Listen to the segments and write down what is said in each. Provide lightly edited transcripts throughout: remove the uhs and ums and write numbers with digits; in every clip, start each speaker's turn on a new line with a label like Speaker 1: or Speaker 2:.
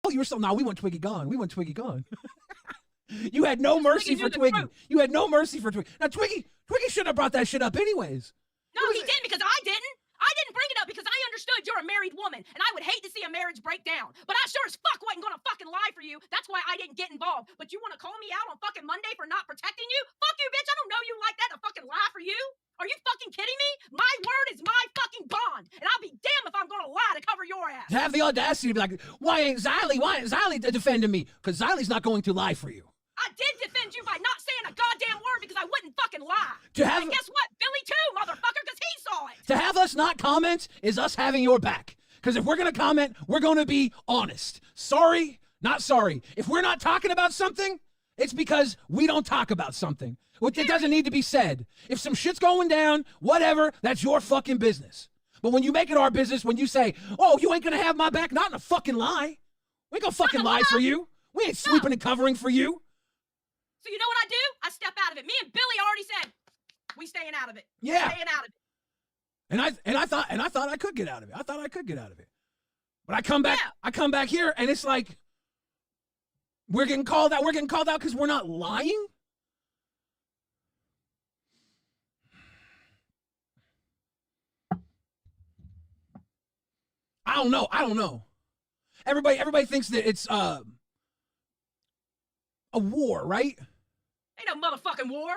Speaker 1: Oh, you were so, no, we want Twiggy gone. We want Twiggy gone. You had no mercy for Twiggy. You had no mercy for Twiggy. Now, Twiggy shouldn't have brought that shit up anyways.
Speaker 2: No, he didn't, because I didn't. I didn't bring it up because I understood you're a married woman, and I would hate to see a marriage break down. But I sure as fuck wasn't gonna fucking lie for you. That's why I didn't get involved. But you want to call me out on fucking Monday for not protecting you? Fuck you, bitch. I don't know you like that to fucking lie for you. Are you fucking kidding me? My word is my fucking bond, and I'll be damned if I'm gonna lie to cover your ass.
Speaker 1: To have the audacity to be like, why ain't Xylee defending me? Because Xylee's not going to lie for you.
Speaker 2: I did defend you by not saying a goddamn word because I wouldn't fucking lie. And guess what? Billy too, motherfucker, because he saw it.
Speaker 1: To have us not comment is us having your back. Because if we're going to comment, we're going to be honest. Sorry, not sorry. If we're not talking about something, it's because we don't talk about something. It doesn't need to be said. If some shit's going down, whatever, that's your fucking business. But when you make it our business, when you say, oh, you ain't going to have my back, not in a fucking lie. We ain't going to fucking lie for you. We ain't sweeping and covering for you.
Speaker 2: So you know what I do? I step out of it. Me and Billy already said, we staying out of it.
Speaker 1: Yeah.
Speaker 2: Staying out of it.
Speaker 1: And I thought I could get out of it. But I come back here and it's like we're getting called out. We're getting called out because we're not lying. I don't know. Everybody thinks that it's a war, right?
Speaker 2: Ain't no motherfucking war.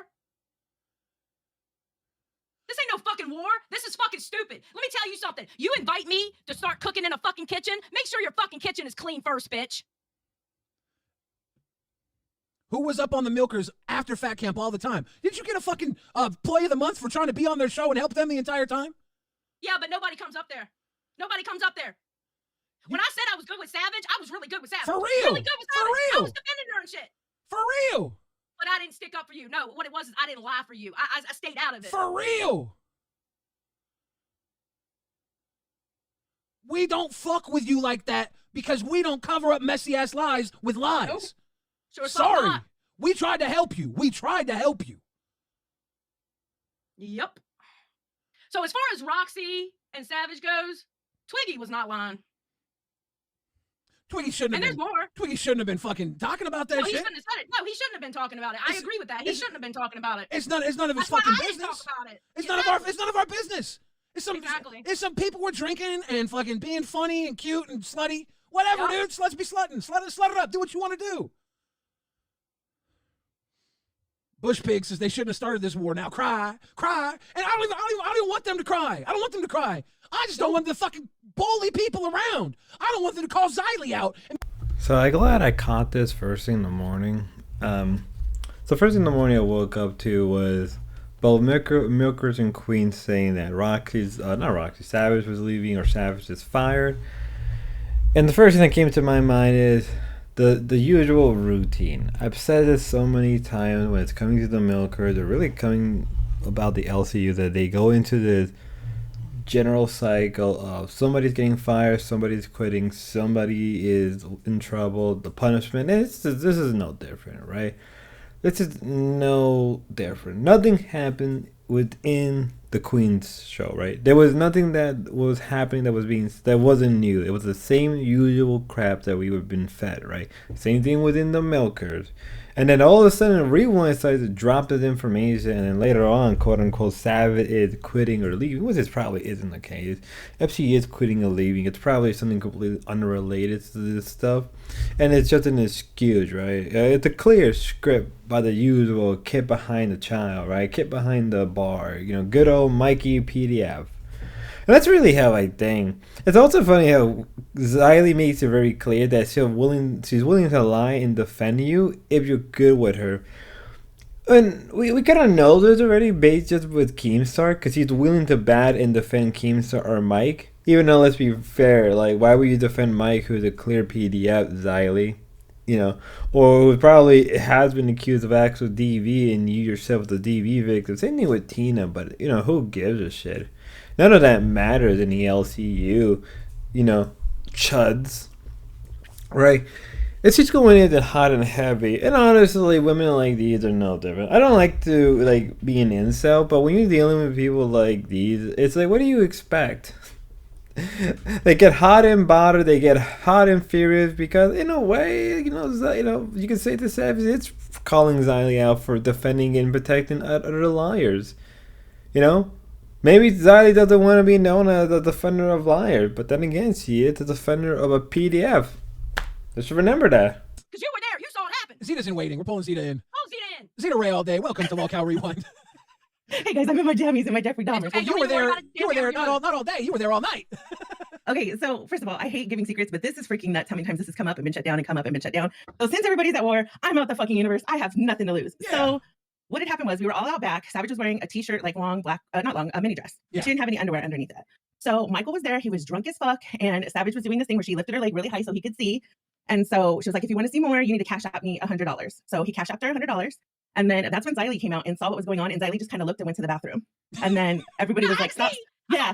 Speaker 2: This ain't no fucking war. This is fucking stupid. Let me tell you something. You invite me to start cooking in a fucking kitchen, make sure your fucking kitchen is clean first, bitch.
Speaker 1: Who was up on the Milkers after Fat Camp all the time? Did you get a fucking Play of the Month for trying to be on their show and help them the entire time?
Speaker 2: Yeah, but nobody comes up there. Nobody comes up there. When I said I was good with Savage, I was really good with Savage.
Speaker 1: For real?
Speaker 2: Really good with Savage.
Speaker 1: For real?
Speaker 2: I was defending her and shit.
Speaker 1: For real?
Speaker 2: But I didn't stick up for you. No, what it was is I didn't lie for you. I stayed out of it.
Speaker 1: For real? We don't fuck with you like that because we don't cover up messy ass lies with lies.
Speaker 2: Nope. Sure,
Speaker 1: sorry. We tried to help you.
Speaker 2: Yep. So as far as Roxy and Savage goes, Twiggy was not lying.
Speaker 1: Twiggy shouldn't have been. More. Twiggy shouldn't have been fucking talking about that shit.
Speaker 2: He shouldn't have said it. No, he shouldn't have been talking about it. I agree with that. He shouldn't have been talking about it.
Speaker 1: It's none of his fucking business. It's none of our business. It's some people were drinking and fucking being funny and cute and slutty. Whatever, dude. Sluts be slutting. Slut it up. Do what you want to do. Bush Pig says they shouldn't have started this war. Now cry. And I don't even want them to cry. I just don't want the fucking bully people around. I don't want them to call Xylee out.
Speaker 3: So I'm glad I caught this first thing in the morning. So first thing in the morning I woke up to was both Milkers and Queens saying that Savage was leaving or Savage is fired. And the first thing that came to my mind is the usual routine. I've said this so many times when it's coming to the Milkers, or really coming about the LCU, that they go into this general cycle of somebody's getting fired, somebody's quitting, somebody is in trouble, the punishment. This is no different, right? This is no different. Nothing happened within the Queen's show, right? There was nothing that was happening that wasn't new. It was the same usual crap that we were being fed, right? Same thing within the Milkers. And then all of a sudden, Rewind decided to drop this information, and then later on, quote unquote, Savage is quitting or leaving, which probably isn't the case. If she is quitting or leaving, it's probably something completely unrelated to this stuff, and it's just an excuse, right? It's a clear script by the usual kid behind the child, right? Kid behind the bar, good old Mikey PDF. And that's really how I think. It's also funny how Xylee makes it very clear that she's willing to lie and defend you if you're good with her. And we kind of know this already based just with Keemstar, because he's willing to bat and defend Keemstar or Mike. Even though, let's be fair, like, why would you defend Mike, who's a clear PDF, Xylee? Or who probably has been accused of actual DV, and you yourself the DV victim. Same thing with Tina, but who gives a shit? None of that matters in the LCU, chuds, right? It's just going into hot and heavy, and honestly, women like these are no different. I don't like to be an incel, but when you're dealing with people like these, it's like, what do you expect? They get hot and bothered. They get hot and furious because, in a way, you can say to Savage, it's calling Xylee out for defending and protecting other liars. Maybe Xylee doesn't want to be known as the defender of liars, but then again, she is the defender of a PDF. Let's remember that.
Speaker 2: Because you were there. You saw it happen.
Speaker 1: Zeta's in waiting. We're pulling Zeta in.
Speaker 2: Oh, Zeta in.
Speaker 1: Zeta Ray all day. Welcome to Lolcow Rewind.
Speaker 4: Hey guys, I'm in my jammies and my Jeffrey Dahmer.
Speaker 2: Okay,
Speaker 1: You were there not all day. You were there all night.
Speaker 4: Okay, so first of all, I hate giving secrets, but this is freaking nuts how many times this has come up and been shut down and come up and been shut down. So since everybody's at war, I'm out the fucking universe. I have nothing to lose.
Speaker 1: Yeah.
Speaker 4: So what had happened was we were all out back. Savage was wearing a t-shirt, like long black, not long, a mini dress.
Speaker 1: Yeah.
Speaker 4: She didn't have any underwear underneath it. So Michael was there. He was drunk as fuck, and Savage was doing this thing where she lifted her leg really high so he could see. And so she was like, if you want to see more, you need to cash out me $100. So he cashed out her $100. And then that's when Xylee came out and saw what was going on. And Xylee just kind of looked and went to the bathroom. And then everybody was like, stop. Yeah.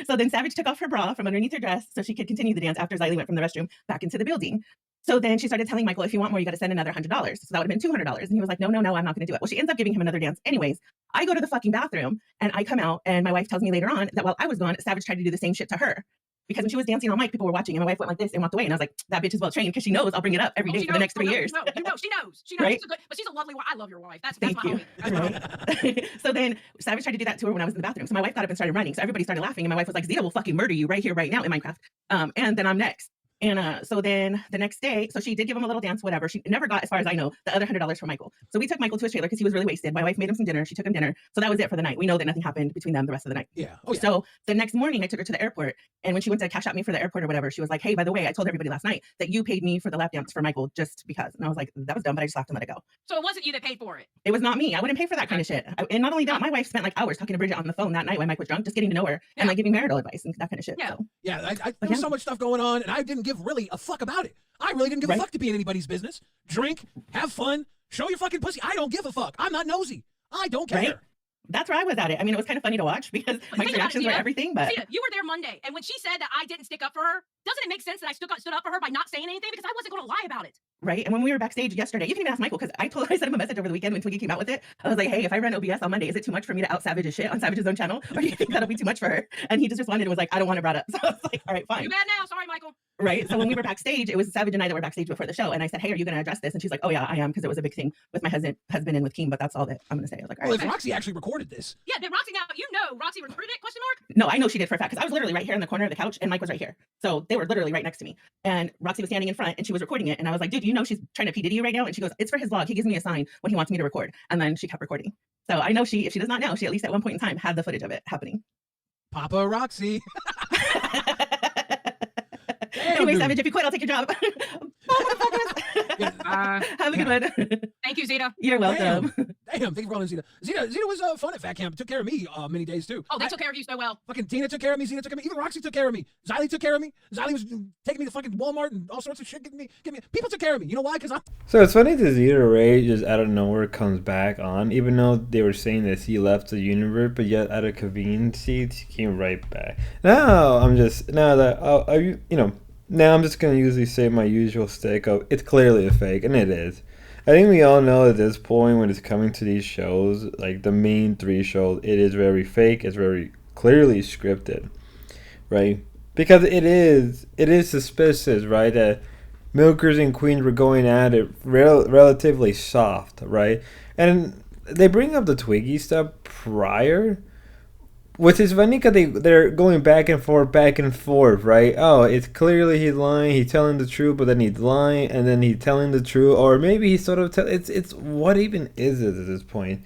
Speaker 4: So then Savage took off her bra from underneath her dress so she could continue the dance after Xylee went from the restroom back into the building. So then she started telling Michael, if you want more, you got to send another $100. So that would have been $200. And he was like, no, I'm not going to do it. Well, she ends up giving him another dance anyways. I go to the fucking bathroom and I come out and my wife tells me later on that while I was gone, Savage tried to do the same shit to her. Because when she was dancing on mic, people were watching, and my wife went like this and walked away. And I was like, that bitch is well trained because she knows I'll bring it up every day for the next 3 years.
Speaker 2: She knows. She knows.
Speaker 4: Right?
Speaker 2: But she's a lovely wife. I love your wife. That's
Speaker 4: Thank
Speaker 2: my
Speaker 4: you.
Speaker 2: homie. That's my homie.
Speaker 4: Right? So then Savage tried to do that to her when I was in the bathroom. So my wife got up and started running. So everybody started laughing. And my wife was like, Zeta will fucking murder you right here, right now in Minecraft. And then I'm next. And so then the next day, so she did give him a little dance, whatever. She never got, as far as I know, the other $100 from Michael. So we took Michael to his trailer because he was really wasted. My wife made him some dinner. She took him dinner. So that was it for the night. We know that nothing happened between them the rest of the night.
Speaker 1: Yeah. Oh, yeah.
Speaker 4: So the next morning, I took her to the airport. And when she went to cash out me for the airport or whatever, she was like, hey, by the way, I told everybody last night that you paid me for the lap dance for Michael just because. And I was like, that was dumb, but I just laughed and let it go.
Speaker 2: So it wasn't you that paid for it.
Speaker 4: It was not me. I wouldn't pay for that kind of shit. And not only that, my wife spent like hours talking to Bridget on the phone that night when Mike was drunk, just getting to know her and like giving marital advice and that kind of shit.
Speaker 2: Yeah.
Speaker 4: So.
Speaker 1: Yeah, there was so much stuff going on, and I didn't give really a fuck about it. I really didn't give a fuck to be in anybody's business. Drink, have fun, show your fucking pussy. I don't give a fuck. I'm not nosy. I don't care.
Speaker 4: Right? That's where I was at it. I mean, it was kind of funny to watch because Mike's reactions were everything, but...
Speaker 2: Zeta, you were there Monday, and when she said that I didn't stick up for her, doesn't it make sense that I stood up for her by not saying anything? Because I wasn't going to lie about it.
Speaker 4: Right? And when we were backstage yesterday, you can even ask Michael, because I sent him a message over the weekend when Twiggy came out with it. I was like, hey, if I run OBS on Monday, is it too much for me to out Savage's shit on Savage's own channel? Or do you think that'll be too much for her? And he just responded and was like, I don't want it brought up. So I was like, all right, fine.
Speaker 2: Too bad now. Sorry, Michael.
Speaker 4: Right? So when we were backstage, it was Savage and I that were backstage before the show. And I said, hey, are you going to address this? And she's like, oh yeah, I am, because it was a big thing with my husband and with Keem, but that's all that I'm going to say. I was like, all right.
Speaker 1: Well, if Roxy actually recorded this.
Speaker 2: Yeah, did Roxy now, Roxy recorded it, question mark?
Speaker 4: No, I know she did for a fact, because I was literally right here in the corner of the couch and Mike was right here. So they were literally right next to me. And Roxy was standing in front and she was recording it. And I was like, dude, you know she's trying to P. Diddy you right now? And she goes, it's for his vlog. He gives me a sign when he wants me to record. And then she kept recording. So I know if she does not know, she at least at one point in time had the footage of it happening.
Speaker 1: Papa Roxy.
Speaker 4: Anyway, Savage, if you quit, I'll take your job. Have a good one.
Speaker 2: Thank you, Zeta.
Speaker 4: You're welcome.
Speaker 1: Damn, thank you for calling Zeta. Zeta was fun at Fat Camp. Took care of me many days too.
Speaker 2: Oh, they took care of you so well.
Speaker 1: Fucking Tina took care of me. Zeta took care of me. Even Roxy took care of me. Xylee took care of me. Xylee was taking me to fucking Walmart and all sorts of shit. People took care of me. You know why? Because I'm...
Speaker 3: So it's funny that Zeta Ray just out of nowhere comes back on, even though they were saying that he left the universe, but yet out of convenience, he came right back. Now I'm just now I'm just gonna usually say my usual stick of it's clearly a fake, and it is. I think we all know at this point when it's coming to these shows, like the main 3 shows, it is very fake. It's very clearly scripted, right? Because it is suspicious, right? That Milkers and Queens were going at it relatively soft, right? And they bring up the Twiggy stuff prior, which is funny because they're going back and forth, right? Oh, it's clearly he's lying, he's telling the truth, but then he's lying, and then he's telling the truth, or maybe he's sort of it's what even is it at this point?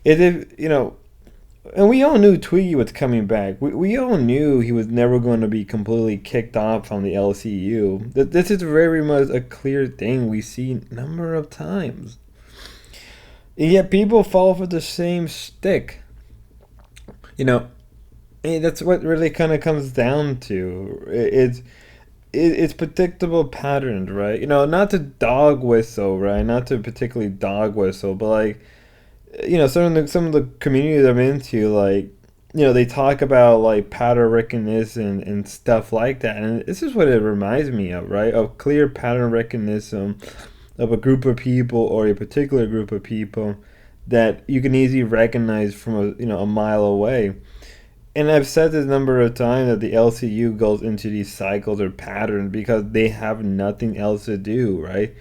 Speaker 3: And we all knew Twiggy was coming back. We all knew he was never going to be completely kicked off from the LCU. This is very much a clear thing we see a number of times. And yet people fall for the same stick. That's what really kind of comes down to. It's predictable patterns, right? Not to dog whistle, right? Not to particularly dog whistle, but like, some of the communities I'm into, like, they talk about like pattern recognition and stuff like that, and this is what it reminds me of, right? Of clear pattern recognition of a group of people or a particular group of people that you can easily recognize from a mile away. And I've said this number of times that the LCU goes into these cycles or patterns because they have nothing else to do, right?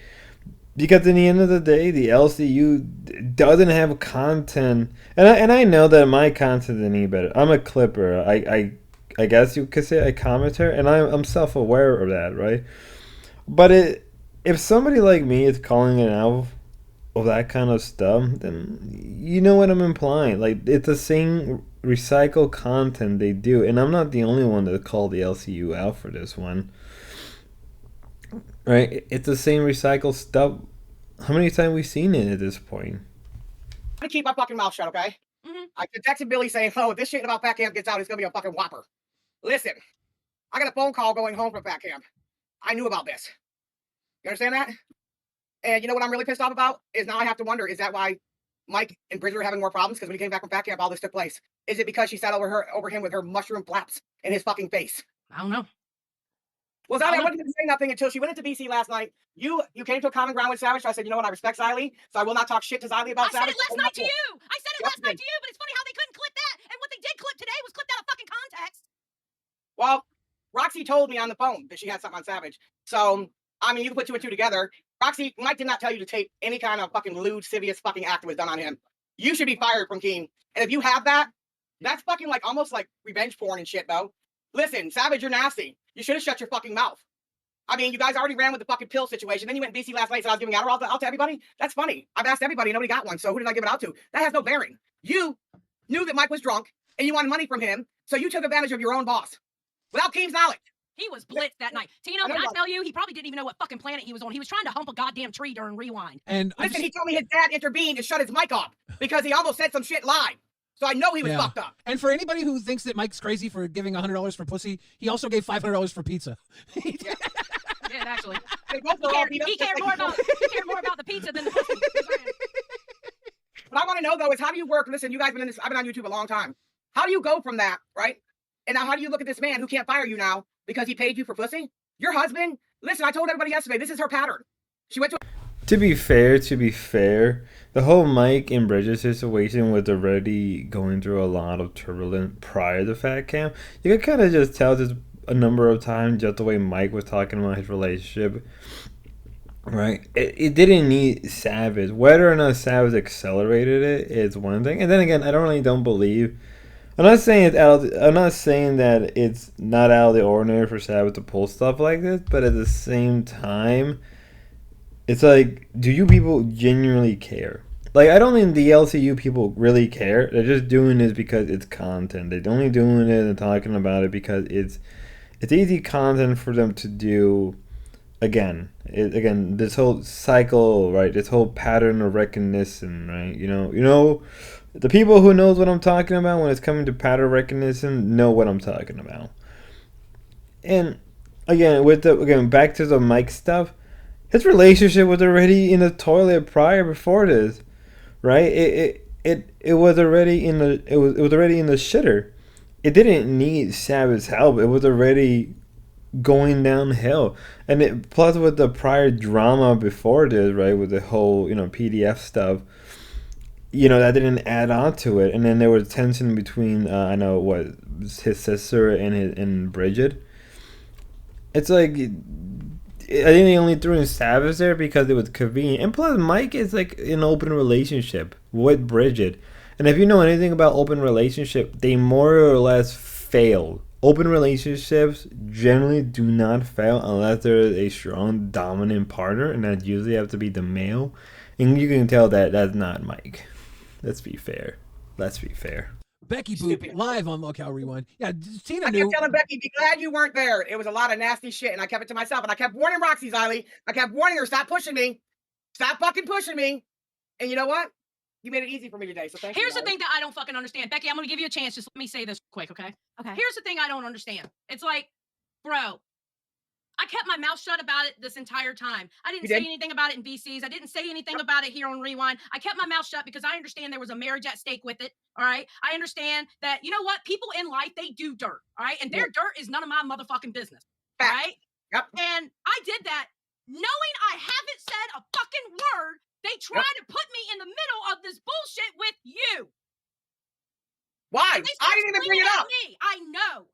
Speaker 3: Because in the end of the day, the LCU doesn't have content, and I know that my content is any better. I'm a clipper. I guess you could say a commenter, and I'm self aware of that, right? But if somebody like me is calling it out of that kind of stuff, then you know what I'm implying. Like, it's the same recycled content they do, and I'm not the only one that called the LCU out for this one. Right? It's the same recycled stuff. How many times we've seen it at this point?
Speaker 5: To keep my fucking mouth shut, okay? I texted Billy saying, "Oh, if this shit about fat camp gets out, it's gonna be a fucking whopper." Listen, I got a phone call going home from fat camp. I knew about this. You understand that? And you know what I'm really pissed off about is now I have to wonder: is that why Mike and Bridget are having more problems? Because when he came back from fat camp, all this took place. Is it because she sat over him with her mushroom flaps in his fucking face?
Speaker 2: I don't know.
Speaker 5: Well, Xylee, I wasn't going to say nothing until she went into BC last night. You came to a common ground with Savage. So I said, you know what? I respect Xylee, so I will not talk shit to Xylee about
Speaker 2: I said
Speaker 5: Savage.
Speaker 2: it last night to you. I said it last night to you, but it's funny how they couldn't clip that. And what they did clip today was clipped out of fucking context.
Speaker 5: Well, Roxy told me on the phone that she had something on Savage. So, I mean, you can put two and two together. Roxy, Mike did not tell you to tape any kind of fucking lewd, lascivious fucking act that was done on him. You should be fired from Keen. And if you have that, that's fucking like almost like revenge porn and shit, though. Listen, Savage, you're nasty. You should have shut your fucking mouth. I mean, you guys already ran with the fucking pill situation. Then you went in BC last night, so I was giving out to everybody. That's funny. I've asked everybody, nobody got one. So who did I give it out to? That has no bearing. You knew that Mike was drunk and you wanted money from him, so you took advantage of your own boss without Keem's knowledge.
Speaker 2: He was blitzed that night. Tino, can I tell you, he probably didn't even know what fucking planet he was on. He was trying to hump a goddamn tree during Rewind.
Speaker 1: And
Speaker 5: listen, he told me his dad intervened and shut his mic off because he almost said some shit live. So I know he was fucked up.
Speaker 1: And for anybody who thinks that Mike's crazy for giving $100 for pussy, he also gave $500 for pizza.
Speaker 2: Yeah. Did actually.
Speaker 5: He
Speaker 2: cared more about the pizza than the pussy.
Speaker 5: What I want to know though is how do you work? Listen, you guys been in this. I've been on YouTube a long time. How do you go from that, right? And now how do you look at this man who can't fire you now because he paid you for pussy? Your husband. Listen, I told everybody yesterday. This is her pattern. She went to.
Speaker 3: To be fair, the whole Mike and Bridget situation was already going through a lot of turbulence prior to Fat Camp. You could kind of just tell this a number of times just the way Mike was talking about his relationship, right? It didn't need Savage. Whether or not Savage accelerated it is one thing, and then again, I don't believe. I'm not saying that it's not out of the ordinary for Savage to pull stuff like this, but at the same time, it's like, do you people genuinely care? Like, I don't think the LCU people really care. They're just doing this because it's content. They're only doing it and talking about it because it's easy content for them to do. Again, this whole cycle, right? This whole pattern of recognition, right? You know, the people who knows what I'm talking about when it's coming to pattern recognition know what I'm talking about. And again, back to the Mike stuff. His relationship was already in the toilet prior before this, right? It was already in the shitter. It didn't need Savage's help. It was already going downhill. And plus with the prior drama before this, right, with the whole PDF stuff, that didn't add on to it. And then there was tension between his sister and Bridget. It's like, I think they only threw in Savage there because it was convenient. And plus, Mike is like in an open relationship with Bridget. And if you know anything about open relationship, they more or less fail. Open relationships generally do not fail unless there is a strong dominant partner, and that usually have to be the male. And you can tell that that's not Mike. Let's be fair.
Speaker 1: Becky Boop live on Local Rewind. Yeah, Tina
Speaker 5: I
Speaker 1: knew.
Speaker 5: kept telling Becky, be glad you weren't there. It was a lot of nasty shit, and I kept it to myself. And I kept warning Roxy, Xylee. I kept warning her, stop pushing me. Stop fucking pushing me. And you know what? You made it easy for me today, so thank you.
Speaker 2: Here's the thing that I don't fucking understand. Becky, I'm going to give you a chance. Just let me say this quick, okay?
Speaker 6: Okay.
Speaker 2: Here's the thing I don't understand. It's like, bro, I kept my mouth shut about it this entire time. I didn't say anything about it in VCs. I didn't say anything about it here on Rewind. I kept my mouth shut because I understand there was a marriage at stake with it. All right. I understand that, you know what? People in life, they do dirt. All right. And their dirt is none of my motherfucking business. All right.
Speaker 5: Yep.
Speaker 2: And I did that knowing I haven't said a fucking word. They try to put me in the middle of this bullshit with you.
Speaker 5: Why?
Speaker 2: They
Speaker 5: I
Speaker 2: start
Speaker 5: didn't even bring
Speaker 2: screaming
Speaker 5: it
Speaker 2: at
Speaker 5: up.
Speaker 2: me. I know.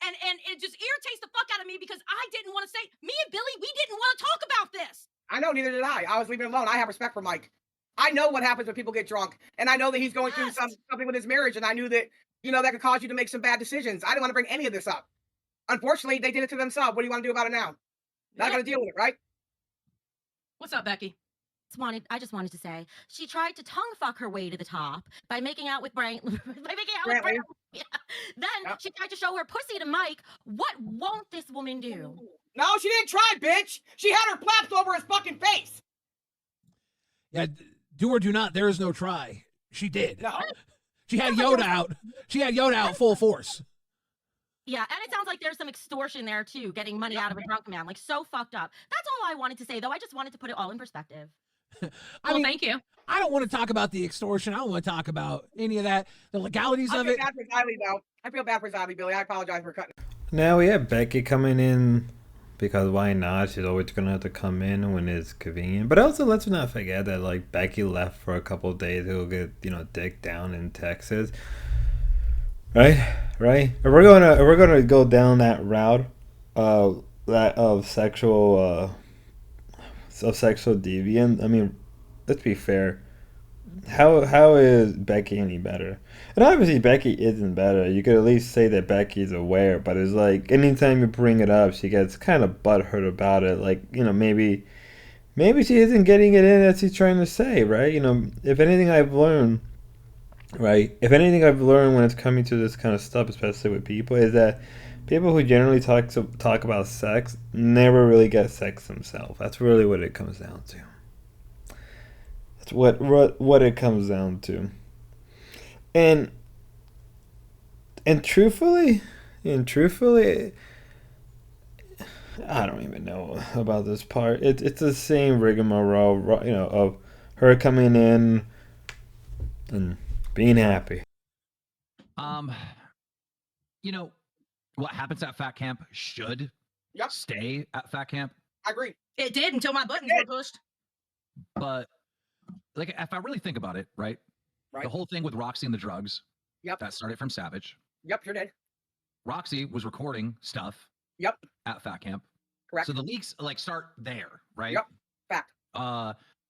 Speaker 2: And it just irritates the fuck out of me because I didn't want to say, me and Billy, we didn't want to talk about this.
Speaker 5: I know, neither did I. I was leaving it alone. I have respect for Mike. I know what happens when people get drunk, and I know that he's going through
Speaker 2: Yes.
Speaker 5: something with his marriage, and I knew that, you know, that could cause you to make some bad decisions. I didn't want to bring any of this up. Unfortunately, they did it to themselves. What do you want to do about it now? Not
Speaker 2: Yeah.
Speaker 5: going to deal with it, right?
Speaker 2: What's up, Becky?
Speaker 6: I just wanted to say she tried to tongue fuck her way to the top by making out with Brantley.
Speaker 5: Brantley.
Speaker 6: Yeah. Then
Speaker 5: Yep.
Speaker 6: she tried to show her pussy to Mike. What won't this woman do?
Speaker 5: No, she didn't try, bitch. She had her flaps over his fucking face.
Speaker 1: Yeah, do or do not. There is no try. She did.
Speaker 5: No.
Speaker 1: She had Yoda out. She had Yoda out full force.
Speaker 6: Yeah, and it sounds like there's some extortion there too, getting money out of a drunk man. Like, so fucked up. That's all I wanted to say, though. I just wanted to put it all in perspective.
Speaker 1: I mean,
Speaker 2: Thank you.
Speaker 1: I don't want to talk about the extortion. I don't want to talk about any of that, the legalities
Speaker 5: I
Speaker 1: of
Speaker 5: feel
Speaker 1: it.
Speaker 5: bad for Xylee, though. I feel bad for Xylee, Billy. I apologize for cutting.
Speaker 3: Now we have Becky coming in because why not? She's always gonna have to come in when it's convenient. But also, let's not forget that like Becky left for a couple of days to go get dick down in Texas, right? If we're gonna go down that route, of sexual deviant. I mean, let's be fair. How is Becky any better? And obviously Becky isn't better. You could at least say that Becky's aware, but it's like anytime you bring it up, she gets kind of butthurt about it. Like, maybe she isn't getting it in as she's trying to say, right? If anything I've learned when it's coming to this kind of stuff, especially with people, is that people who generally talk about sex never really get sex themselves. That's really what it comes down to. That's what it comes down to. And truthfully, I don't even know about this part. It's the same rigmarole, of her coming in and being happy.
Speaker 7: What happens at Fat Camp should stay at Fat Camp.
Speaker 5: I agree.
Speaker 2: It did until my buttons were pushed.
Speaker 7: But like, if I really think about it, right? The whole thing with Roxy and the drugs.
Speaker 5: Yep.
Speaker 7: That started from Savage.
Speaker 5: Yep, sure did.
Speaker 7: Roxy was recording stuff.
Speaker 5: Yep.
Speaker 7: At Fat Camp.
Speaker 5: Correct.
Speaker 7: So the leaks start there, right?
Speaker 5: Yep. Fact.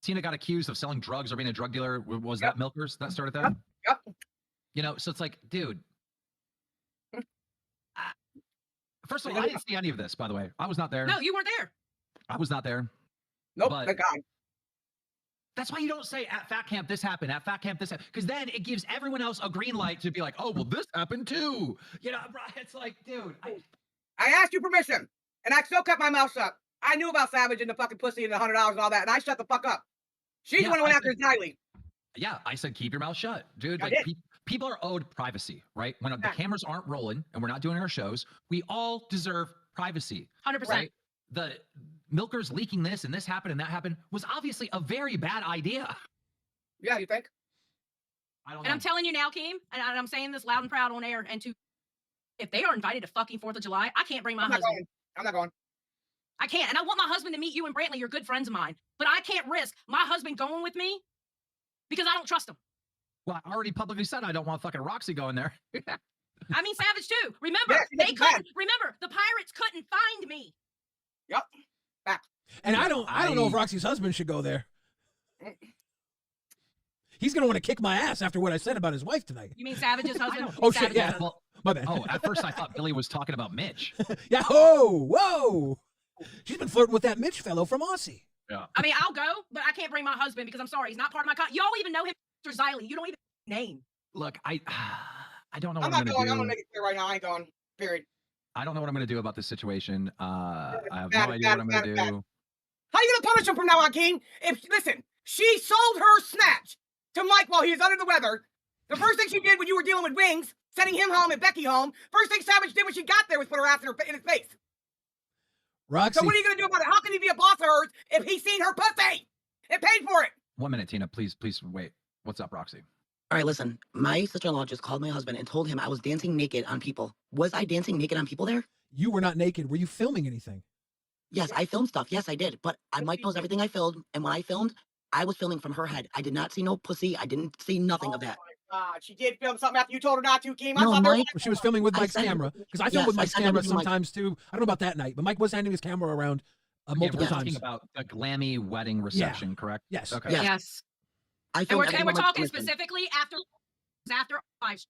Speaker 7: Tina got accused of selling drugs or being a drug dealer. Was that Milkers that started that?
Speaker 5: Yep.
Speaker 7: So it's like, dude. First of all, I didn't see any of this, by the way. I was not there.
Speaker 2: No, you weren't there.
Speaker 7: I was not there.
Speaker 5: Nope,
Speaker 7: But-
Speaker 5: thank God.
Speaker 7: That's why you don't say at Fat Camp this happened, at Fat Camp this happened, because then it gives everyone else a green light to be like, oh, well, this happened too. It's like, dude.
Speaker 5: I asked you permission, and I still kept my mouth shut. I knew about Savage and the fucking pussy and the $100 and all that, and I shut the fuck up. She's the one who went after Xylee.
Speaker 7: Yeah, I said keep your mouth shut, dude.
Speaker 5: I
Speaker 7: Like
Speaker 5: did.
Speaker 7: people are owed privacy, right? When the
Speaker 5: Fact.
Speaker 7: cameras aren't rolling and we're not doing our shows, we all deserve privacy,
Speaker 2: 100%.
Speaker 7: right? The Milkers leaking this and this happened and that happened was obviously a very bad idea.
Speaker 5: Yeah, you think?
Speaker 7: I don't
Speaker 2: And
Speaker 7: know.
Speaker 2: I'm telling you now, Keem, and I'm saying this loud and proud on air, and if they are invited to fucking 4th of July, I can't bring my
Speaker 5: I'm not
Speaker 2: husband.
Speaker 5: going. I'm not going.
Speaker 2: I can't. And I want my husband to meet you and Brantley. You're good friends of mine. But I can't risk my husband going with me because I don't trust him.
Speaker 7: Well, I already publicly said I don't want fucking Roxy going there.
Speaker 2: I mean, Savage too. Remember,
Speaker 5: Yeah,
Speaker 2: they
Speaker 5: it's bad.
Speaker 2: couldn't. Remember, the pirates couldn't find me.
Speaker 5: Yep.
Speaker 1: And I don't know if Roxy's husband should go there. He's gonna want to kick my ass after what I said about his wife tonight.
Speaker 2: You mean Savage's husband?
Speaker 1: Oh, shit,
Speaker 2: Savage's
Speaker 1: yeah.
Speaker 2: husband.
Speaker 7: Well,
Speaker 1: My bad.
Speaker 7: at first I thought Billy was talking about Mitch.
Speaker 1: Yeah. Whoa. She's been flirting with that Mitch fellow from Aussie.
Speaker 7: Yeah.
Speaker 2: I mean, I'll go, but I can't bring my husband because I'm sorry, he's not part of my Y'all even know him, Mr. Xylee. You don't even name.
Speaker 7: Look, I don't know what
Speaker 5: I'm
Speaker 7: I'm
Speaker 5: not
Speaker 7: going
Speaker 5: going.
Speaker 7: to
Speaker 5: I'm
Speaker 7: do.
Speaker 5: gonna make it clear right now. I ain't going. Period.
Speaker 7: I don't know what I'm going to do about this situation. I have
Speaker 5: Bad,
Speaker 7: no idea what I'm going to
Speaker 5: bad,
Speaker 7: do.
Speaker 5: How you gonna punish him from now on, King? Listen, she sold her snatch to Mike while he was under the weather. The first thing she did when you were dealing with Wings, sending him home and Becky home, first thing Savage did when she got there was put her ass in his face.
Speaker 1: Roxy.
Speaker 5: So what are you gonna do about it? How can he be a boss of hers if he's seen her pussy and paid for it?
Speaker 7: 1 minute, Tina. Please wait. What's up, Roxy?
Speaker 8: All right, listen. My sister-in-law just called my husband and told him I was dancing naked on people. Was I dancing naked on people there?
Speaker 1: You were not naked. Were you filming anything?
Speaker 8: Yes, I filmed stuff. Yes, I did. But Mike knows everything I filmed. And when I filmed, I was filming from her head. I did not see no pussy. I didn't see nothing of that.
Speaker 5: God, she did film something after you told her not to, Keem. I
Speaker 8: No,
Speaker 5: thought there was-
Speaker 8: Mike.
Speaker 1: She was filming with
Speaker 8: I
Speaker 1: Mike's
Speaker 8: sent-
Speaker 1: camera because I
Speaker 8: yes,
Speaker 1: filmed with
Speaker 8: I
Speaker 1: Mike's
Speaker 8: sent
Speaker 1: camera
Speaker 8: everything to Mike.
Speaker 1: sometimes too. I don't know about that night, but Mike was handing his camera around multiple
Speaker 7: we're talking
Speaker 1: times.
Speaker 7: about the glammy wedding reception, correct?
Speaker 1: Yes.
Speaker 7: Okay.
Speaker 8: Yes.
Speaker 2: Yes.
Speaker 8: I
Speaker 2: And
Speaker 8: filmed
Speaker 2: we're,
Speaker 8: everything
Speaker 2: and we're
Speaker 8: on my
Speaker 2: talking
Speaker 8: permission.
Speaker 2: specifically after live.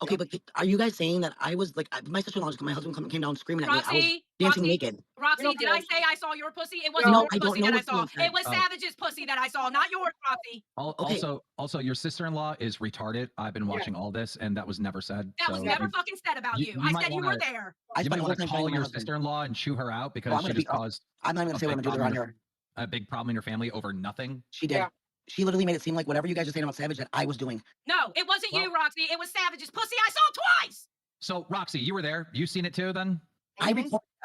Speaker 8: Okay, but are you guys saying that I was like my sister-in-law, my husband came down screaming at me? I was
Speaker 2: Roxy,
Speaker 8: dancing
Speaker 2: Roxy,
Speaker 8: naked.
Speaker 2: Roxy,
Speaker 5: You don't
Speaker 2: did
Speaker 5: know.
Speaker 2: I say I saw your pussy? It wasn't
Speaker 8: No,
Speaker 2: your
Speaker 8: I don't
Speaker 2: pussy
Speaker 8: know
Speaker 2: that I
Speaker 8: what's
Speaker 2: saw.
Speaker 8: being said.
Speaker 2: It was
Speaker 7: Oh.
Speaker 2: Savage's pussy that I saw, not yours, Roxy.
Speaker 8: Okay.
Speaker 7: Also, your sister-in-law is retarded. I've been watching all this, and that was never said.
Speaker 2: That was
Speaker 7: so
Speaker 2: never fucking said about
Speaker 7: you-
Speaker 2: you.
Speaker 7: you
Speaker 2: I
Speaker 7: might
Speaker 2: said you were
Speaker 7: wanna-
Speaker 2: there.
Speaker 8: I
Speaker 7: You
Speaker 8: spent
Speaker 7: might
Speaker 8: a lot
Speaker 7: want
Speaker 8: of
Speaker 7: to
Speaker 8: time
Speaker 7: call
Speaker 8: talking to my
Speaker 7: your
Speaker 8: husband.
Speaker 7: sister-in-law and chew her out because
Speaker 8: I'm
Speaker 7: she
Speaker 8: gonna
Speaker 7: just
Speaker 8: be-
Speaker 7: caused
Speaker 8: I'm not even gonna say what I'm gonna do to her on here.
Speaker 7: a big problem in your family over nothing.
Speaker 8: She did.
Speaker 5: Yeah.
Speaker 8: She literally made it seem like whatever you guys are saying about Savage that I was doing.
Speaker 2: No, it wasn't you,
Speaker 7: Well-
Speaker 2: Roxy. It was Savage's pussy I saw twice.
Speaker 7: So, Roxy, you were there. You seen it too, then?
Speaker 8: I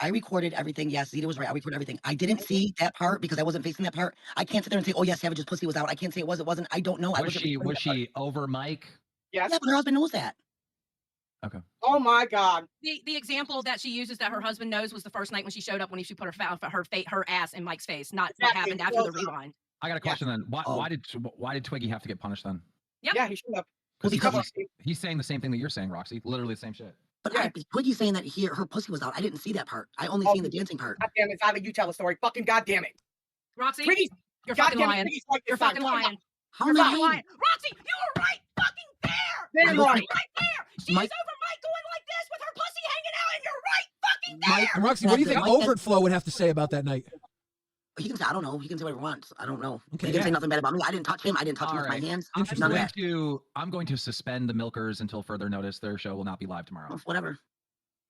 Speaker 8: recorded everything. Yes, Zeta was right. I recorded everything. I didn't see that part because I wasn't facing that part. I can't sit there and say, "Oh yeah, Savage's pussy was out." I can't say it was. It wasn't. I don't know. I
Speaker 7: Was
Speaker 8: wasn't
Speaker 7: she
Speaker 8: recording that part.
Speaker 7: over Mike?
Speaker 5: Yes.
Speaker 8: Yeah, but her husband knows that.
Speaker 5: Oh my God.
Speaker 2: The example that she uses that her husband knows was the first night when she showed up when she put her ass in Mike's face, not what
Speaker 5: Exactly.
Speaker 2: happened after the rewind.
Speaker 7: I got a question then. Why,
Speaker 8: Oh.
Speaker 7: why did Twiggy have to get punished then?
Speaker 2: Yep.
Speaker 5: Yeah, he should have.
Speaker 8: Well,
Speaker 7: Because
Speaker 8: because
Speaker 7: he's saying the same thing that you're saying, Roxy. Literally the same shit.
Speaker 8: But
Speaker 5: Yeah.
Speaker 8: Twiggy's saying that her pussy was out. I didn't see that part. I only
Speaker 5: Oh.
Speaker 8: seen the dancing part.
Speaker 5: God damn it, Zyla, you tell the story. Fucking goddamn it.
Speaker 2: Roxy,
Speaker 5: Twiggy's
Speaker 2: you're
Speaker 5: God
Speaker 2: fucking
Speaker 5: damn it,
Speaker 2: lying.
Speaker 5: Twiggy's right this
Speaker 2: You're
Speaker 5: time.
Speaker 2: fucking lying.
Speaker 8: How
Speaker 2: You're
Speaker 8: am I
Speaker 2: fucking
Speaker 8: lying?
Speaker 2: lying. Roxy, you were right fucking there.
Speaker 5: Damn
Speaker 2: You were
Speaker 5: right.
Speaker 2: right there. She's
Speaker 8: Mike-
Speaker 2: over Mike going like this with her pussy hanging out, and you're right fucking there.
Speaker 8: Mike,
Speaker 1: And Roxy, what do you think
Speaker 8: Mike said-
Speaker 1: Overflow would have to say about that night?
Speaker 8: He can say, I don't know. He can say whatever he wants. I don't know.
Speaker 1: Okay,
Speaker 8: He can
Speaker 1: yeah.
Speaker 8: say nothing bad about me. I didn't touch him. I didn't touch him with my
Speaker 7: Alright.
Speaker 8: hands.
Speaker 1: Interesting.
Speaker 8: None of that.
Speaker 7: I'm going to suspend the Milkers until further notice. Their show will not be live tomorrow.
Speaker 8: Whatever.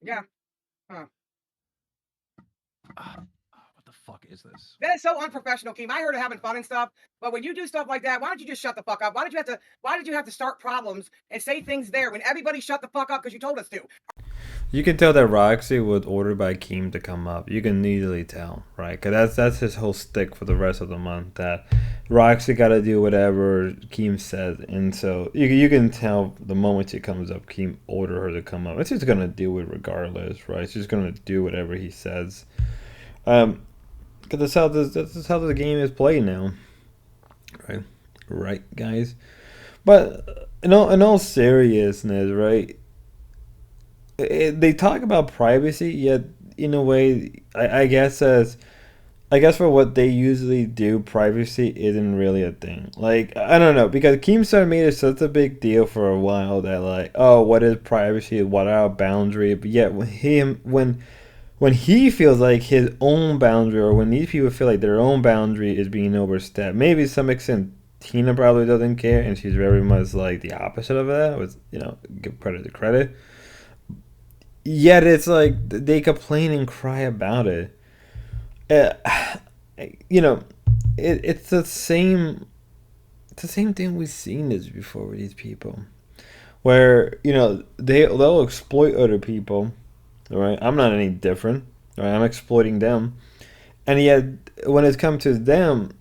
Speaker 5: Yeah.
Speaker 7: What the fuck is this?
Speaker 5: That is so unprofessional, Keem. I heard of having fun and stuff, but when you do stuff like that, why don't you just shut the fuck up? Why did you have to start problems and say things there when everybody shut the fuck up because you told us to?
Speaker 3: You can tell that Roxy was ordered by Keem to come up. You can easily tell, right? Because that's his whole stick for the rest of the month. That Roxy got to do whatever Keem says. And so you can tell the moment she comes up, Keem ordered her to come up. It's just going to do it regardless, right? She's going to do whatever he says. Because that's how the game is played now. Right, guys? But in all seriousness, right? They talk about privacy, yet in a way, I guess for what they usually do, privacy isn't really a thing. Like, I don't know, because Keemstar made it such a big deal for a while that like, oh, what is privacy? What are our boundaries? But yet when he feels like his own boundary, or when these people feel like their own boundary is being overstepped, maybe to some extent Tina probably doesn't care, and she's very much like the opposite of that. With give credit to credit. Yet it's like they complain and cry about it. It's the same. It's the same thing we've seen this before with these people, where they'll exploit other people. All right, I'm not any different. All right, I'm exploiting them, and yet when it's come to them,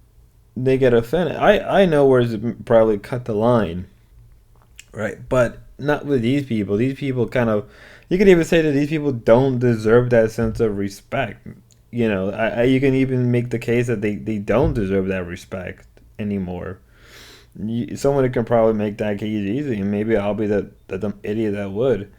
Speaker 3: they get offended. I know where to probably cut the line, right? But not with these people. These people kind of. You can even say that these people don't deserve that sense of respect. You can even make the case that they don't deserve that respect anymore. Someone can probably make that case easy, and maybe I'll be the dumb idiot that would.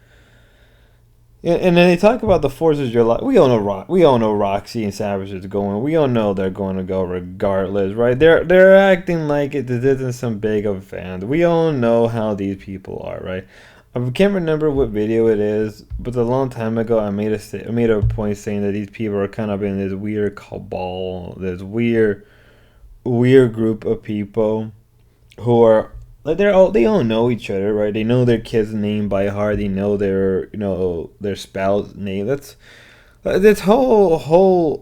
Speaker 3: And then they talk about the forces of your life. We all know Roxy and Savage is going. We all know they're going to go regardless, right? They're acting like it isn't some big event. We all know how these people are, right? I can't remember what video it is, but a long time ago I made a point saying that these people are kind of in this weird cabal, this weird group of people who are like they all know each other, right? They know their kid's name by heart. They know their spouse name. This whole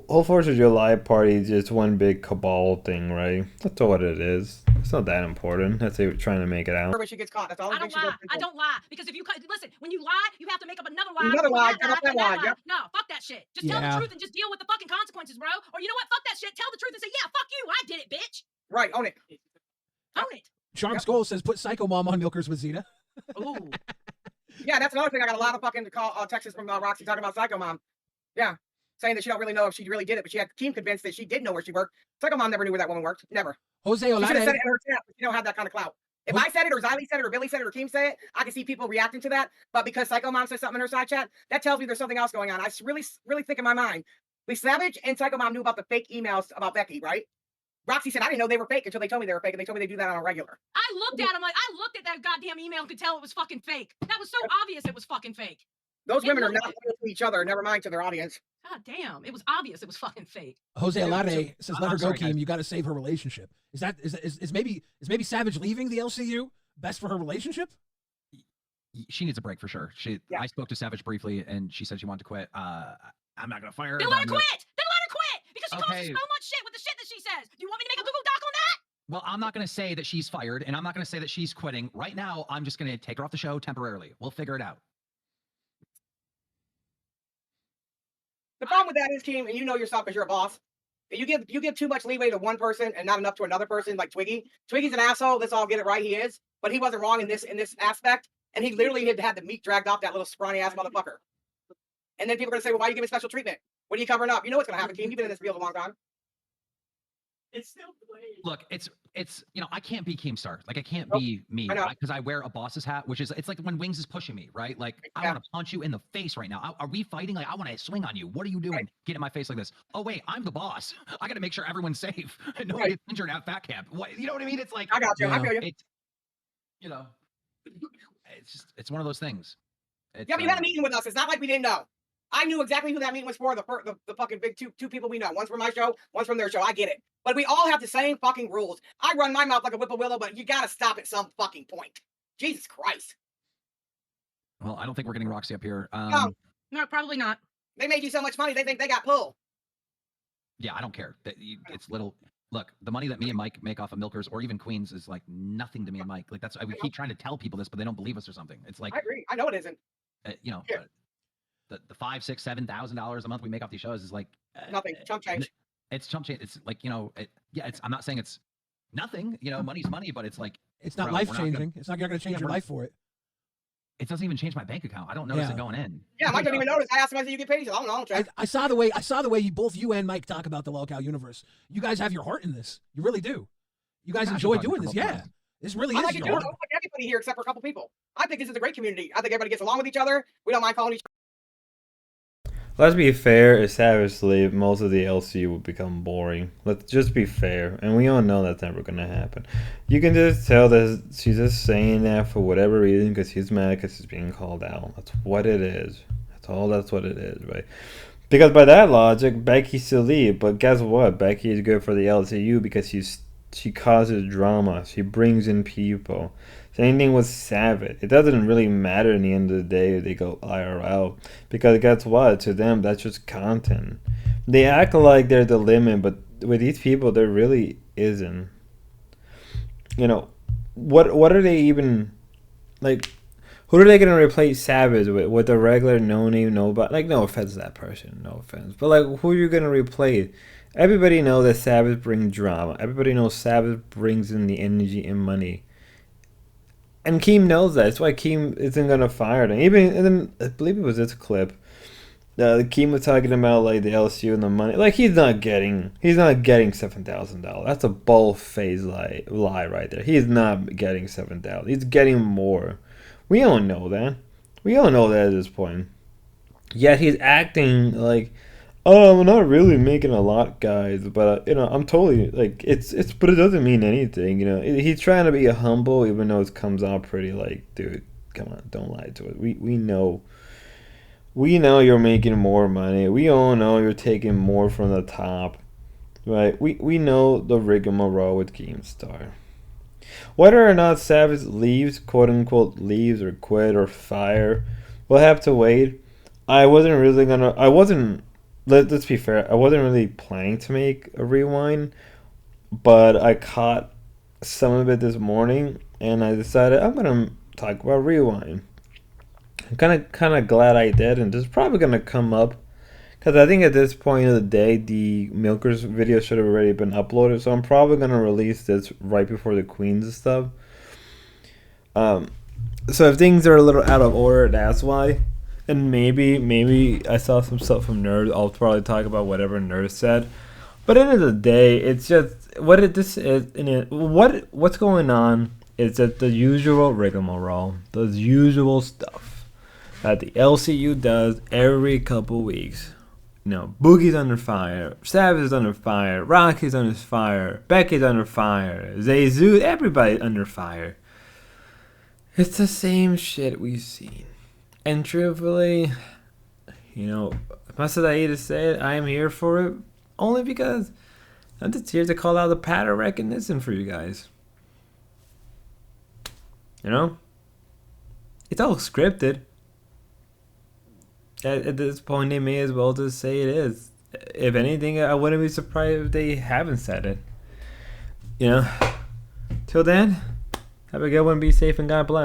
Speaker 3: 4th of July party is just one big cabal thing, right? That's all what it is. It's not that important. That's they were trying to make it out.
Speaker 5: When she gets caught, that's all.
Speaker 2: I don't lie. I don't lie because if you listen, when you lie, you have to make up another lie.
Speaker 5: Another lie,
Speaker 2: and
Speaker 5: get off that
Speaker 2: and
Speaker 5: lie, yep.
Speaker 2: No, fuck that shit. Just tell the
Speaker 1: Yeah.
Speaker 2: truth and just deal with the fucking consequences, bro. Or you know what? Fuck that shit. Tell the truth and say, yeah, fuck you. I did it, bitch.
Speaker 5: Right, own it.
Speaker 2: Own it.
Speaker 1: Charm Skull says put Psycho Mom on Milkers with Zeta.
Speaker 2: Ooh.
Speaker 5: Yeah, that's another thing. I got a lot of fucking texts from Roxy talking about Psycho Mom. Yeah, saying that she don't really know if she really did it, but she had Keem convinced that she did know where she worked. Psycho Mom never knew where that woman worked. Never.
Speaker 1: Jose
Speaker 5: She should have said
Speaker 1: Olave.
Speaker 5: it in her chat, but she don't have that kind of clout. If I said it, or Xylee said it, or Billy said it, or Keem said it, I can see people reacting to that. But because Psycho Mom said something in her side chat, that tells me there's something else going on. I really think in my mind, Savage and Psycho Mom knew about the fake emails about Becky, right? Roxy said, I didn't know they were fake until they told me they were fake, and they told me they do that on a regular.
Speaker 2: I looked at him like, I looked at that goddamn email and could tell it was fucking fake. That was so obvious it was fucking fake.
Speaker 5: Those women are not loyal to each other, never mind to their audience.
Speaker 2: God damn, it was obvious it was fucking fake.
Speaker 1: Jose Alade says, "Let her go,
Speaker 7: sorry,
Speaker 1: Keem.
Speaker 7: guys.
Speaker 1: You got to save her relationship." Is maybe Savage leaving the LCU best for her relationship?
Speaker 7: She needs a break for sure.
Speaker 5: Yeah.
Speaker 7: I spoke to Savage briefly, and she said she wanted to quit. I'm not gonna fire her.
Speaker 2: Then
Speaker 7: but
Speaker 2: let her
Speaker 7: I'm gonna-
Speaker 2: quit. Then let her quit because she calls us
Speaker 7: Okay.
Speaker 2: so much shit with the shit that she says. Do you want me to make a Google Doc on that?
Speaker 7: Well, I'm not gonna say that she's fired, and I'm not gonna say that she's quitting. Right now, I'm just gonna take her off the show temporarily. We'll figure it out.
Speaker 5: The problem with that is, Keem, and you know yourself because you're a boss. You give too much leeway to one person and not enough to another person, like Twiggy. Twiggy's an asshole. Let's all get it right. He is, but he wasn't wrong in this aspect. And he literally had the meat dragged off that little scrawny ass motherfucker. And then people are gonna say, "Well, why are you giving special treatment? What are you covering up?" You know what's gonna happen, Keem. You've been in this field a long time.
Speaker 9: It's still delayed.
Speaker 7: Look, it's I can't be Keemstar. Like I can't be me
Speaker 5: I know.
Speaker 7: because I wear a boss's hat, which is it's like when Wings is pushing me, right? Like I
Speaker 5: Yeah.
Speaker 7: want to punch you in the face right now. Are we fighting? Like I want to swing on you. What are you doing?
Speaker 5: Right.
Speaker 7: Get in my face like this. Oh wait, I'm the boss. I got to make sure everyone's safe and nobody gets injured at Fat Camp. What you know what I mean? It's like
Speaker 5: I got you. I feel you.
Speaker 7: it's it's one of those things. It's,
Speaker 5: Yeah, but you had a meeting with us. It's not like we didn't know. I knew exactly who that meeting was for. The fucking big two people we know. One's from my show, one's from their show. I get it. But we all have the same fucking rules. I run my mouth like a whippoorwill, but you gotta stop at some fucking point. Jesus Christ.
Speaker 7: Well, I don't think we're getting Roxy up here.
Speaker 2: No, probably not.
Speaker 5: They made you so much money, they think they got pulled.
Speaker 7: Yeah, I don't care. It's little. Look, the money that me and Mike make off of Milkers or even Queens is like nothing to me and Mike. Like we keep trying to tell people this, but they don't believe us or something. It's like
Speaker 5: I agree. I know it isn't.
Speaker 7: Yeah. The $5,000, $6,000, $7,000 a month we make off these shows is like
Speaker 5: Nothing. Chump change.
Speaker 7: It's chump change. It's like I'm not saying it's nothing. Money's money, but it's like
Speaker 1: It's not
Speaker 7: bro,
Speaker 1: life
Speaker 7: we're not
Speaker 1: changing. It's not you're going to change
Speaker 7: Yeah,
Speaker 1: your
Speaker 7: we're-
Speaker 1: life for it.
Speaker 7: It doesn't even change my bank account. I don't notice
Speaker 1: Yeah.
Speaker 7: it going in.
Speaker 5: Yeah, Mike didn't even notice. I asked him, I said, "You get paid?" He said, "I don't know, Jack."
Speaker 1: I saw the way you and Mike talk about the Lolcow universe. You guys have your heart in this. You really do. You guys
Speaker 7: Gosh,
Speaker 1: enjoy
Speaker 7: I'm talking
Speaker 1: doing
Speaker 7: for
Speaker 1: this.
Speaker 7: both
Speaker 1: Yeah.
Speaker 7: sides.
Speaker 1: This really
Speaker 5: I
Speaker 1: is
Speaker 5: like it
Speaker 1: your
Speaker 5: too. I
Speaker 1: heart.
Speaker 5: like everybody here except for a couple people. I think this is a great community. I think everybody gets along with each other. We don't mind calling each
Speaker 3: Let's be fair, if Savage leave, most of the LCU will become boring. Let's just be fair, and we all know that's never gonna happen. You can just tell that she's just saying that for whatever reason, because she's mad because she's being called out. That's what it is. That's what it is, right? Because by that logic, Becky still leave, but guess what? Becky is good for the LCU because she causes drama. She brings in people. Same thing with Savage. It doesn't really matter in the end of the day if they go IRL. Because guess what? To them, that's just content. They act like they're the limit, but with these people, there really isn't. What are they even... Like, who are they going to replace Savage with? With a regular no-name, nobody? Like, no offense to that person. No offense. But, like, who are you going to replace? Everybody knows that Savage brings drama. Everybody knows Savage brings in the energy and money. And Keem knows that. That's why Keem isn't gonna fire them. And then I believe it was this clip. Keem was talking about like the LSU and the money. Like he's not getting $7,000. That's a bull-faced lie right there. He's not getting $7,000. He's getting more. We all know that. We all know that at this point. Yet he's acting like, oh, I'm not really making a lot, guys, but I'm totally like but it doesn't mean anything, He's trying to be humble, even though it comes out pretty like, dude, come on, don't lie to us. We know you're making more money. We all know you're taking more from the top, right? We know the rigmarole with Keemstar. Whether or not Savage leaves, quote unquote, leaves or quit or fire, we'll have to wait. Let's be fair, I wasn't really planning to make a rewind, but I caught some of it this morning, and I decided I'm going to talk about rewind. I'm kind of glad I did, and this is probably going to come up, because I think at this point of the day, the Milkers video should have already been uploaded, so I'm probably going to release this right before the Queens and stuff. So if things are a little out of order, that's why. And maybe I saw some stuff from Nerd. I'll probably talk about whatever Nerd said. But at the end of the day, it's just what's going on It's just the usual rigmarole, the usual stuff that the LCU does every couple weeks. You know, Boogie's under fire, Savage is under fire, Rocky's under fire, Becky's under fire, Zayzu, everybody's under fire. It's the same shit we've seen. And truthfully, you know, as much as I hate to say it, I am here for it. Only because I'm just here to call out the pattern recognition for you guys. You know? It's all scripted. At this point, they may as well just say it is. If anything, I wouldn't be surprised if they haven't said it. You know? Till then, have a good one, be safe, and God bless.